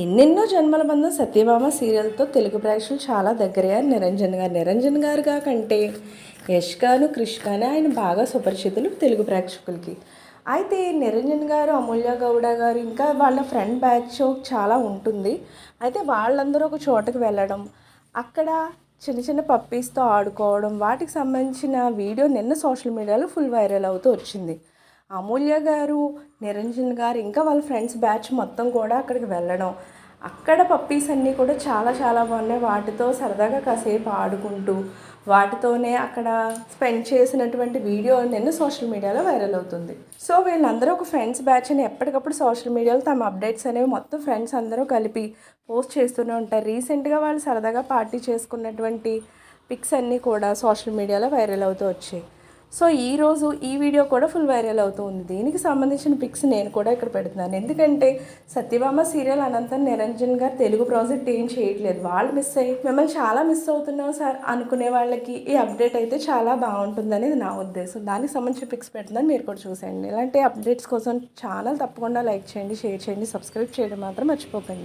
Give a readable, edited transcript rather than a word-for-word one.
ఎన్నెన్నో జన్మల బంధం సత్యభామ సీరియల్తో తెలుగు ప్రేక్షకులు చాలా దగ్గరయ్యారు నిరంజన్ గారుగా కంటే యష్ గాను క్రిష్ గాను ఆయన బాగా సుపరిచితులు తెలుగు ప్రేక్షకులకి. అయితే నిరంజన్ గారు, అమూల్య గౌడ గారు ఇంకా వాళ్ళ ఫ్రెండ్ బ్యాచ్ చాలా ఉంటుంది. అయితే వాళ్ళందరూ ఒక చోటకు వెళ్ళడం, అక్కడ చిన్న చిన్న పప్పీస్తో ఆడుకోవడం, వాటికి సంబంధించిన వీడియో నిన్న సోషల్ మీడియాలో ఫుల్ వైరల్ అవుతూ వచ్చింది. అమూల్య గారు, నిరంజన్ గారు ఇంకా వాళ్ళ ఫ్రెండ్స్ బ్యాచ్ మొత్తం కూడా అక్కడికి వెళ్ళడం, అక్కడ పప్పీస్ అన్నీ కూడా చాలా చాలా బాగున్నాయి. వాటితో సరదాగా కాసేపు ఆడుకుంటూ వాటితోనే అక్కడ స్పెండ్ చేసినటువంటి వీడియో నిన్న సోషల్ మీడియాలో వైరల్ అవుతుంది. సో వీళ్ళందరూ ఒక ఫ్రెండ్స్ బ్యాచ్ అని ఎప్పటికప్పుడు సోషల్ మీడియాలో తమ అప్డేట్స్ అనేవి మొత్తం ఫ్రెండ్స్ అందరూ కలిపి పోస్ట్ చేస్తూనే ఉంటారు. రీసెంట్గా వాళ్ళు సరదాగా పార్టీ చేసుకున్నటువంటి పిక్స్ అన్నీ కూడా సోషల్ మీడియాలో వైరల్ అవుతూ వచ్చాయి. సో ఈరోజు ఈ వీడియో కూడా ఫుల్ వైరల్ అవుతుంది. దీనికి సంబంధించిన పిక్స్ నేను కూడా ఇక్కడ పెడుతున్నాను. ఎందుకంటే సత్యభామ సీరియల్ అనంతరం నిరంజన్ గారు తెలుగు ప్రాజెక్ట్ ఏం చేయట్లేదు. వాళ్ళు మిస్ అయ్యి మిమ్మల్ని చాలా మిస్ అవుతున్నాం సార్ అనుకునే వాళ్ళకి ఈ అప్డేట్ అయితే చాలా బాగుంటుంది అనేది నా ఉద్దేశం. దానికి సంబంధించిన పిక్స్ పెడుతున్నాను, మీరు కూడా చూసేయండి. ఇలాంటి అప్డేట్స్ కోసం ఛానల్ తప్పకుండా లైక్ చేయండి, షేర్ చేయండి, సబ్స్క్రైబ్ చేయడం మాత్రం మర్చిపోకండి.